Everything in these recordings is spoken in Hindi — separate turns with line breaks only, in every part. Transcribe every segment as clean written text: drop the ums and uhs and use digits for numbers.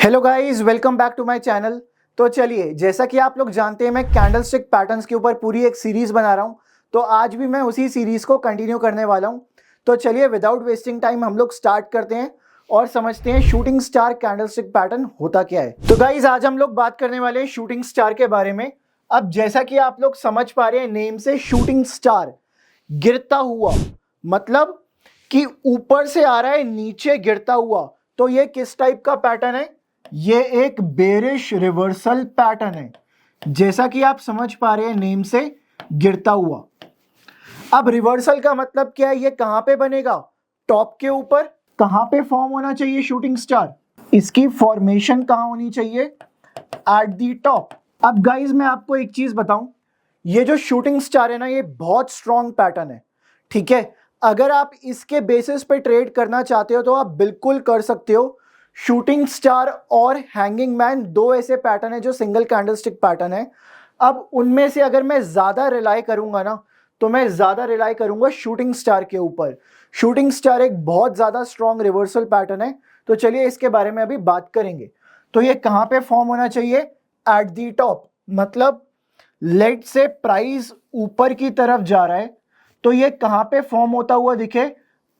Hello guys, welcome back to my channel. तो चलिए, जैसा कि आप लोग जानते हैं मैं कैंडलस्टिक पैटर्न्स के ऊपर पूरी एक सीरीज बना रहा हूं। तो आज भी मैं उसी सीरीज को कंटिन्यू करने वाला हूं। तो चलिए, विदाउट वेस्टिंग टाइम हम लोग स्टार्ट करते हैं और समझते हैं शूटिंग स्टार कैंडलस्टिक पैटर्न होता क्या है। तो गाइस, आज हम लोग बात करने वाले हैं शूटिंग स्टार के बारे में। अब जैसा कि आप लोग समझ पा रहे हैं नेम से, शूटिंग स्टार गिरता हुआ, मतलब कि ऊपर से आ रहा है नीचे गिरता हुआ। तो ये किस टाइप का पैटर्न है? ये एक बेरिश रिवर्सल पैटर्न है, जैसा कि आप समझ पा रहे हैं नेम से, गिरता हुआ। अब रिवर्सल का मतलब क्या है? ये कहां पे बनेगा? टॉप के ऊपर। कहां पे फॉर्म होना चाहिए शूटिंग स्टार? इसकी फॉर्मेशन कहां होनी चाहिए? At the top. अब गाइज, मैं आपको एक चीज बताऊं, ये जो शूटिंग स्टार है ना, ये बहुत स्ट्रॉन्ग पैटर्न है। ठीक है, अगर आप इसके बेसिस पे ट्रेड करना चाहते हो तो आप बिल्कुल कर सकते हो। शूटिंग स्टार और हैंगिंग मैन दो ऐसे पैटर्न है जो सिंगल कैंडलस्टिक पैटर्न है। अब उनमें से अगर मैं ज्यादा रिलाई करूंगा ना, तो मैं ज्यादा रिलाई करूंगा शूटिंग स्टार के ऊपर। शूटिंग स्टार एक बहुत ज्यादा स्ट्रॉन्ग रिवर्सल पैटर्न है। तो चलिए, इसके बारे में अभी बात करेंगे। तो ये कहां पे फॉर्म होना चाहिए? At the top. मतलब लेट से प्राइस ऊपर की तरफ जा रहा है, तो ये कहां पे फॉर्म होता हुआ दिखे?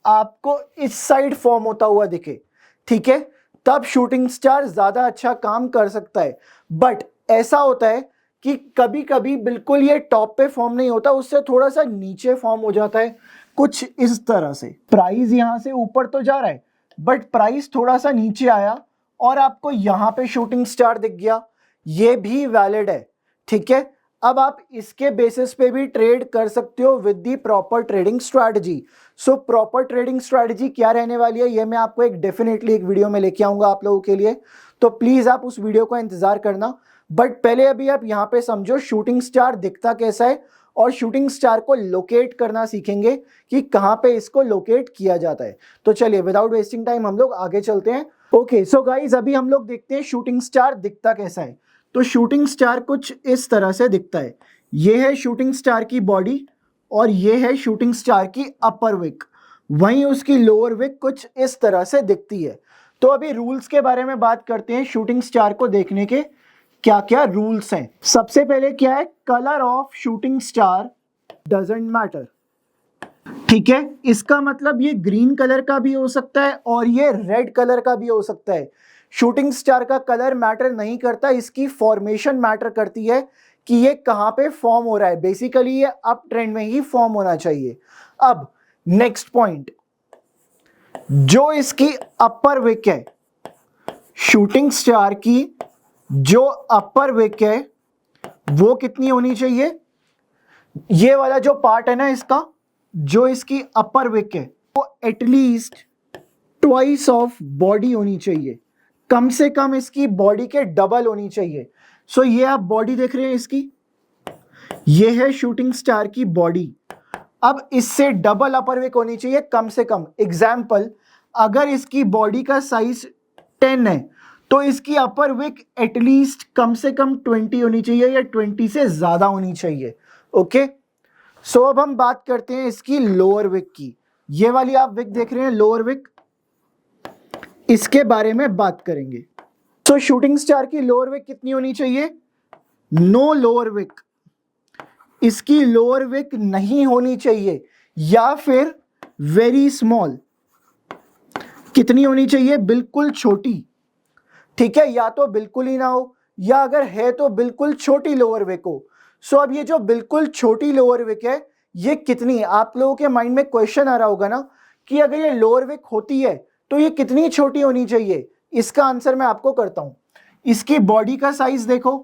आपको इस साइड फॉर्म होता हुआ दिखे। ठीक है, तब शूटिंग स्टार ज्यादा अच्छा काम कर सकता है। बट ऐसा होता है कि कभी कभी बिल्कुल ये टॉप पे फॉर्म नहीं होता, उससे थोड़ा सा नीचे फॉर्म हो जाता है, कुछ इस तरह से। प्राइस यहां से ऊपर तो जा रहा है, बट प्राइस थोड़ा सा नीचे आया और आपको यहां पे शूटिंग स्टार दिख गया, ये भी वैलिड है। ठीक है, अब आप इसके बेसिस पे भी ट्रेड कर सकते हो with the proper trading strategy. So proper trading strategy क्या रहने वाली है, ये मैं आपको डेफिनेटली एक वीडियो में लेके आऊंगा आप लोगों के लिए। तो प्लीज आप उस वीडियो का इंतजार करना। बट पहले अभी आप यहाँ पे समझो शूटिंग स्टार दिखता कैसा है, और शूटिंग स्टार को लोकेट करना सीखेंगे कि कहाँ पे इसको लोकेट किया जाता है। तो चलिए, विदाउट वेस्टिंग टाइम हम लोग आगे चलते हैं। ओके, सो गाइज, अभी हम लोग देखते हैं शूटिंग स्टार दिखता कैसा है। तो शूटिंग स्टार कुछ इस तरह से दिखता है। ये है शूटिंग स्टार की बॉडी और ये है शूटिंग स्टार की अपर विक। वहीं उसकी लोअर विक कुछ इस तरह से दिखती है। तो अभी रूल्स के बारे में बात करते हैं। शूटिंग स्टार को देखने के क्या क्या रूल्स हैं। सबसे पहले क्या है? Colour of shooting star doesn't matter. ठीक है, इसका मतलब ये ग्रीन कलर का भी हो सकता है और ये रेड कलर का भी हो सकता है। शूटिंग स्टार का कलर मैटर नहीं करता, इसकी फॉर्मेशन मैटर करती है कि ये कहां पे फॉर्म हो रहा है। बेसिकली ये अप ट्रेंड में ही फॉर्म होना चाहिए। अब नेक्स्ट पॉइंट, जो इसकी अपर विक है, शूटिंग स्टार की जो अपर विक है वो कितनी होनी चाहिए? ये वाला जो पार्ट है ना इसका, जो इसकी अपर विक है, वो एटलीस्ट ट्वाइस ऑफ बॉडी होनी चाहिए। कम से कम इसकी बॉडी के डबल होनी चाहिए। सो ये आप बॉडी देख रहे हैं इसकी, ये है शूटिंग स्टार की बॉडी। अब इससे डबल अपर विक होनी चाहिए कम से कम। एग्जाम्पल, अगर इसकी बॉडी का साइज 10 है तो इसकी अपर विक एटलीस्ट कम से कम 20 होनी चाहिए या 20 से ज्यादा होनी चाहिए। ओके, सो अब हम बात करते हैं इसकी लोअर विक की। ये वाली आप विक देख रहे हैं, लोअर विक, इसके बारे में बात करेंगे। तो शूटिंग स्टार की लोअर विक कितनी होनी चाहिए? No lower wick. इसकी लोअर विक नहीं होनी चाहिए, या फिर वेरी स्मॉल। कितनी होनी चाहिए? बिल्कुल छोटी। ठीक है, या तो बिल्कुल ही ना हो, या अगर है तो बिल्कुल छोटी लोअर विक हो। सो अब ये जो बिल्कुल छोटी लोअर विक है, ये कितनी? आप लोगों के माइंड में क्वेश्चन आ रहा होगा ना कि अगर ये लोअर विक होती है तो ये कितनी छोटी होनी चाहिए। इसका आंसर मैं आपको करता हूं। इसकी बॉडी का साइज देखो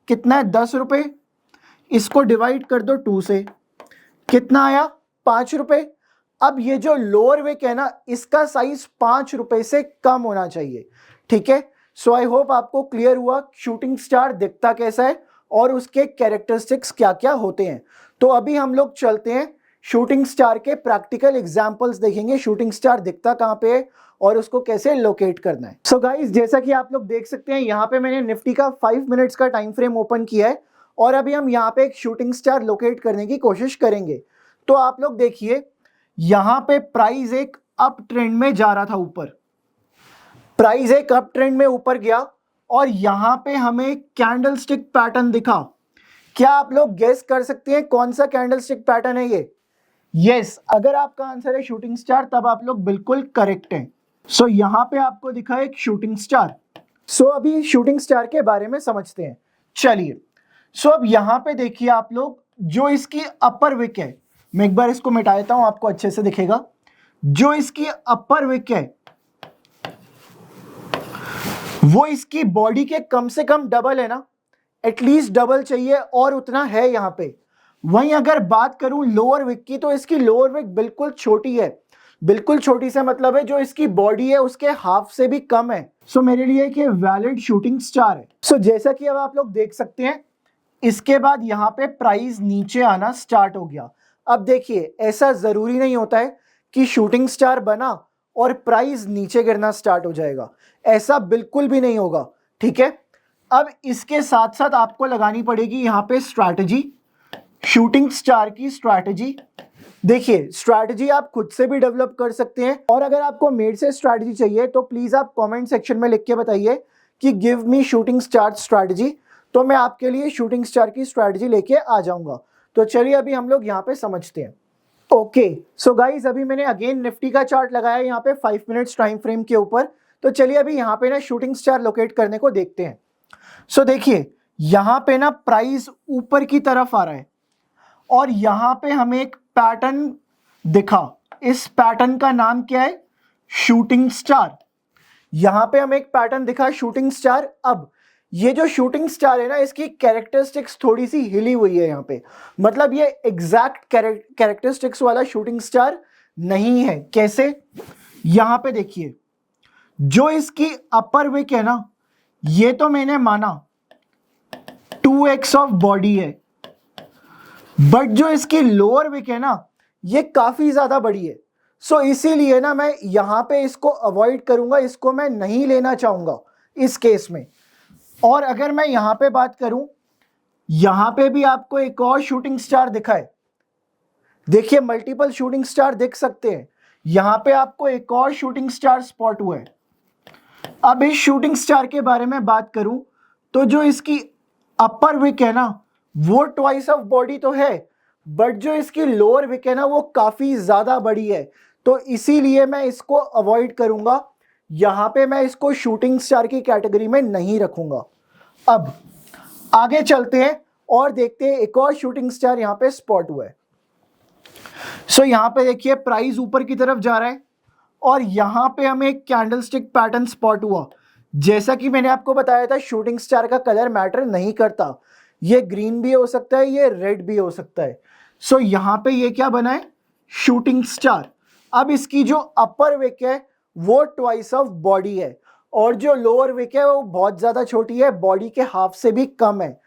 कितना है, 10 रुपए। इसको डिवाइड कर दो 2 से, कितना आया? 5 रुपए। अब ये जो लोअर विक है ना, इसका साइज 5 रुपए से कम होना चाहिए। ठीक है, सो आई होप आपको क्लियर हुआ शूटिंग स्टार दिखता कैसा है और उसके कैरेक्टरिस्टिक्स क्या क्या होते हैं। तो अभी हम लोग चलते हैं शूटिंग स्टार के प्रैक्टिकल एग्जांपल्स देखेंगे, शूटिंग स्टार दिखता कहां पे है और उसको कैसे लोकेट करना है। सो गाइस, जैसा कि आप लोग देख सकते हैं, यहाँ पे मैंने निफ्टी का 5 मिनट्स का टाइम फ्रेम ओपन किया है और अभी हम यहाँ पे एक शूटिंग स्टार लोकेट करने की कोशिश करेंगे। तो आप लोग देखिए, यहाँ पे प्राइस एक अप ट्रेंड में जा रहा था ऊपर। प्राइस एक अप ट्रेंड में ऊपर गया और यहां पे हमें कैंडलस्टिक पैटर्न दिखा। क्या आप लोग गेस कर सकते हैं कौन सा कैंडलस्टिक पैटर्न है ये? यस, अगर आपका आंसर है शूटिंग स्टार तब आप लोग बिल्कुल करेक्ट हैं। सो यहां पे आपको दिखा एक शूटिंग स्टार। सो अभी शूटिंग स्टार के बारे में समझते हैं। चलिए, सो अब यहां पे देखिए आप लोग, जो इसकी अपर विक है, मैं एक बार इसको मिटा देता हूं, आपको अच्छे से दिखेगा। जो इसकी अपर विक है वो इसकी बॉडी के कम से कम डबल है ना, एटलीस्ट डबल चाहिए, और उतना है यहां पे। वहीं अगर बात करूं लोअर विक की, तो इसकी लोअर विक बिल्कुल छोटी है। बिल्कुल छोटी से मतलब है जो इसकी बॉडी है उसके हाफ से भी कम है। सो मेरे लिए कि वैलिड शूटिंग स्टार है। सो जैसा कि अब आप लोग देख सकते हैं, इसके बाद यहाँ पे प्राइस नीचे आना स्टार्ट हो गया। अब देखिए, ऐसा जरूरी नहीं होता है कि शूटिंग स्टार बना और प्राइस नीचे गिरना स्टार्ट हो जाएगा, ऐसा बिल्कुल भी नहीं होगा, ठीक है। अब इसके साथ साथ आपको लगानी पड़ेगी यहाँ पे स्ट्रैटेजी, शूटिंग स्टार की स्ट्रैटेजी। देखिए, स्ट्रैटेजी आप खुद से भी डेवलप कर सकते हैं, और अगर आपको मेरे से स्ट्रैटेजी चाहिए तो प्लीज आप कमेंट सेक्शन में लिख के बताइए कि give me shooting star strategy, तो मैं आपके लिए शूटिंग स्टार की स्ट्रैटेजी लेके आ जाऊंगा। तो चलिए अभी हम लोग यहाँ पे समझते हैं। ओके, सो गाइज, अभी मैंने अगेन निफ्टी का चार्ट लगाया यहाँ पे 5 मिनट्स टाइम फ्रेम के ऊपर। तो चलिए अभी यहाँ पे ना शूटिंग स्टार लोकेट करने को देखते हैं। सो देखिए, यहाँ पे ना प्राइस ऊपर की तरफ आ रहा है, और यहां पे हमें एक पैटर्न दिखा। इस पैटर्न का नाम क्या है? Shooting star. यहां पे हमें एक पैटर्न दिखा शूटिंग स्टार। अब ये जो शूटिंग स्टार है ना, इसकी कैरेक्टरिस्टिक्स थोड़ी सी हिली हुई है यहाँ पे, मतलब ये एग्जैक्ट कैरेक्टरिस्टिक्स वाला शूटिंग स्टार नहीं है। कैसे? यहां पे देखिए, जो इसकी अपर विक है ना, ये तो मैंने माना 2x ऑफ बॉडी है, बट जो इसकी लोअर विक है ना, ये काफी ज्यादा बड़ी है। सो इसीलिए ना मैं यहां पे इसको अवॉइड करूंगा, इसको मैं नहीं लेना चाहूंगा इस केस में। और अगर मैं यहां पे बात करूं, यहां पे भी आपको एक और शूटिंग स्टार दिखा है। देखिए, मल्टीपल शूटिंग स्टार दिख सकते हैं। यहां पे आपको एक और शूटिंग स्टार स्पॉट हुआ है। अब इस शूटिंग स्टार के बारे में बात करूं, तो जो इसकी अपर विक है ना, वो ट्वाइस ऑफ बॉडी तो है, बट जो इसकी लोअर विक है ना, वो काफी ज्यादा बड़ी है। तो इसीलिए मैं इसको अवॉइड करूंगा, यहां पे मैं इसको शूटिंग स्टार की कैटेगरी में नहीं रखूंगा। अब आगे चलते हैं और देखते हैं एक और शूटिंग स्टार यहां पे स्पॉट हुआ है। सो यहां पे देखिए, प्राइस ऊपर की तरफ जा रहा है, और यहां पे हमें एक कैंडलस्टिक पैटर्न स्पॉट हुआ। जैसा कि मैंने आपको बताया था, शूटिंग स्टार का कलर मैटर नहीं करता, ये ग्रीन भी हो सकता है, ये रेड भी हो सकता है। सो यहां पे ये क्या बना है? Shooting star. अब इसकी जो अपर विक है वो ट्वाइस ऑफ बॉडी है, और जो लोअर विक है वो बहुत ज्यादा छोटी है, बॉडी के हाफ से भी कम है।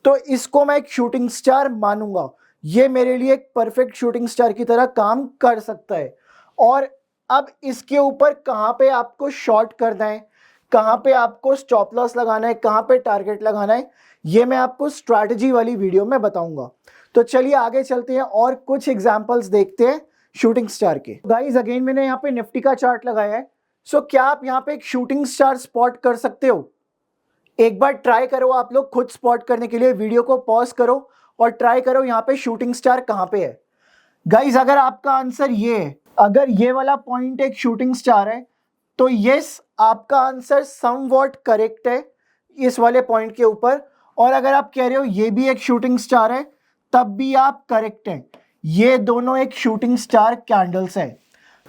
तो इसको मैं एक शूटिंग स्टार मानूंगा। ये मेरे लिए एक परफेक्ट शूटिंग स्टार की तरह काम कर सकता है। और अब इसके ऊपर कहां पे आपको शॉर्ट करना है, कहां पे आपको स्टॉप लॉस लगाना है, कहां पे टारगेट लगाना है, ये मैं आपको स्ट्रैटेजी वाली वीडियो में बताऊंगा। तो चलिए आगे चलते हैं और कुछ एग्जांपल्स देखते हैं शूटिंग स्टार के। गाइस, अगेन मैंने यहाँ पे निफ्टी का चार्ट लगाया है। सो क्या आप यहाँ पे एक शूटिंग स्टार स्पॉट कर सकते हो? एक बार ट्राई करो आप लोग खुद स्पॉट करने के लिए, वीडियो को पॉज करो और ट्राई करो यहाँ पे शूटिंग स्टार कहाँ पे है। गाइस, अगर आपका आंसर ये है, अगर ये वाला पॉइंट एक शूटिंग स्टार है, तो यस, आपका आंसर समवॉट करेक्ट है इस वाले पॉइंट के ऊपर। और अगर आप कह रहे हो ये भी एक शूटिंग स्टार है, तब भी आप करेक्ट हैं। ये दोनों एक शूटिंग स्टार कैंडल्स हैं।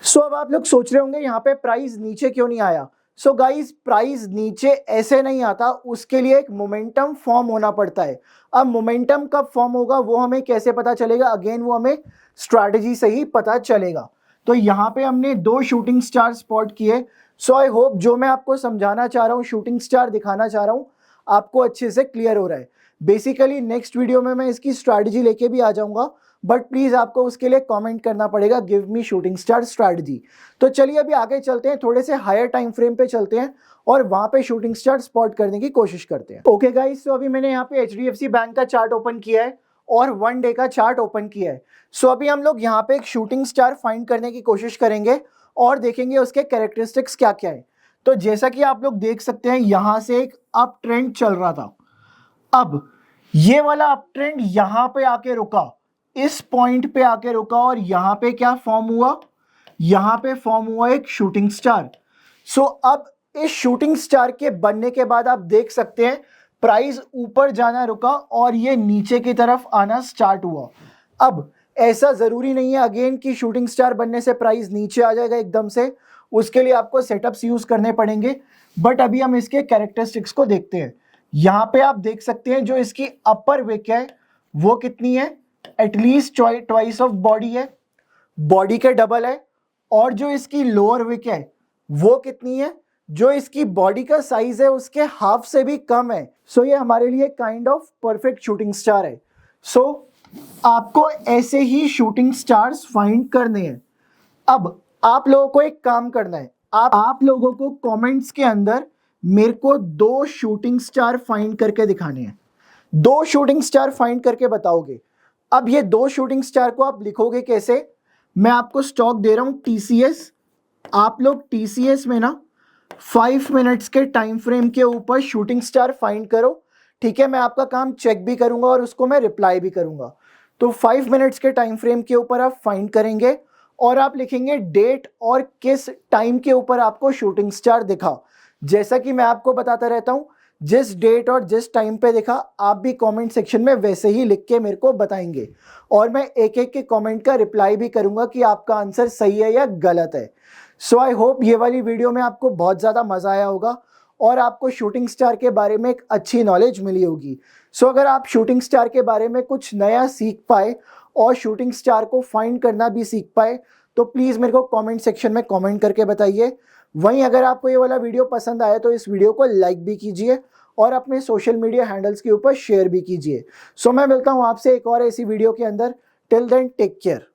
सो अब आप लोग सोच रहे होंगे यहाँ पे प्राइस नीचे क्यों नहीं आया। सो गाइस, प्राइस नीचे ऐसे नहीं आता, उसके लिए एक मोमेंटम फॉर्म होना पड़ता है। अब मोमेंटम कब फॉर्म होगा वो हमें कैसे पता चलेगा? अगेन वो हमें स्ट्रैटेजी से ही पता चलेगा। तो यहाँ पे हमने दो शूटिंग स्टार स्पॉट किए। सो आई होप जो मैं आपको समझाना चाह रहा हूँ, शूटिंग स्टार दिखाना चाह रहा हूँ, आपको अच्छे से क्लियर हो रहा है। बेसिकली नेक्स्ट वीडियो में मैं इसकी स्ट्रैटेजी लेके भी आ जाऊंगा, बट प्लीज आपको उसके लिए कमेंट करना पड़ेगा, give me shooting star strategy. तो चलिए अभी आगे चलते हैं, थोड़े से हायर टाइम फ्रेम पे चलते हैं और वहां पे शूटिंग स्टार स्पॉट करने की कोशिश करते हैं। ओके गाइस, तो अभी मैंने यहाँ पे HDFC बैंक का चार्ट ओपन किया है और 1 डे का चार्ट ओपन किया है। सो अभी हम लोग यहाँ पे एक शूटिंग स्टार फाइंड करने की कोशिश करेंगे और देखेंगे उसके कैरेक्टरिस्टिक्स क्या क्या है। तो जैसा कि आप लोग देख सकते हैं यहां से एक अप ट्रेंड चल रहा था। अब ये वाला अप ट्रेंड यहां पे आके रुका, इस पॉइंट पे आके रुका और यहां पे क्या फॉर्म हुआ, यहां पे फॉर्म हुआ एक शूटिंग स्टार। सो अब इस शूटिंग स्टार के बनने के बाद आप देख सकते हैं प्राइस ऊपर जाना रुका और ये नीचे की तरफ आना स्टार्ट हुआ। अब ऐसा जरूरी नहीं है अगेन कि शूटिंग स्टार बनने से प्राइस नीचे आ जाएगा एकदम से, उसके लिए आपको सेटअप्स यूज करने पड़ेंगे। बट अभी हम इसके कैरेक्टरिस्टिक्स को देखते हैं। यहाँ पे आप देख सकते हैं जो इसकी अपर विक है वो कितनी है, एटलीस्ट ट्वाइस ऑफ बॉडी है, बॉडी के डबल है। और जो इसकी लोअर विक है वो कितनी है, जो इसकी बॉडी का साइज है उसके हाफ से भी कम है। सो ये हमारे लिए kind of perfect shooting star है। सो आपको ऐसे ही शूटिंग स्टार्स फाइंड करने हैं। अब आप लोगों को एक काम करना है, आप लोगों को कमेंट्स के अंदर मेरे को 2 शूटिंग स्टार फाइंड करके दिखाने हैं। 2 शूटिंग स्टार फाइंड करके बताओगे। अब ये 2 शूटिंग स्टार को आप लिखोगे कैसे, मैं आपको स्टॉक दे रहा हूं टीसीएस। आप लोग टीसीएस में ना 5 मिनट्स के टाइम फ्रेम के ऊपर शूटिंग स्टार फाइंड करो, ठीक है। मैं आपका काम चेक भी करूंगा और उसको मैं रिप्लाई भी करूंगा। तो 5 मिनट्स के टाइम फ्रेम के ऊपर आप फाइंड करेंगे और आप लिखेंगे डेट और किस टाइम के ऊपर आपको शूटिंग स्टार दिखा। जैसा कि मैं आपको बताता रहता हूं, जिस डेट और जिस टाइम पे दिखा आप भी कमेंट सेक्शन में वैसे ही लिख के मेरे को बताएंगे और मैं एक एक के कमेंट का रिप्लाई भी करूंगा कि आपका आंसर सही है या गलत है। सो आई होप ये वाली वीडियो में आपको बहुत ज़्यादा मज़ा आया होगा और आपको शूटिंग स्टार के बारे में एक अच्छी नॉलेज मिली होगी। सो अगर आप शूटिंग स्टार के बारे में कुछ नया सीख पाए और शूटिंग स्टार को फाइंड करना भी सीख पाए तो प्लीज़ मेरे को कमेंट सेक्शन में कमेंट करके बताइए। वहीं अगर आपको ये वाला वीडियो पसंद आया तो इस वीडियो को लाइक भी कीजिए और अपने सोशल मीडिया हैंडल्स के ऊपर शेयर भी कीजिए। सो मैं मिलता हूँ आपसे एक और ऐसी वीडियो के अंदर। Till then take care.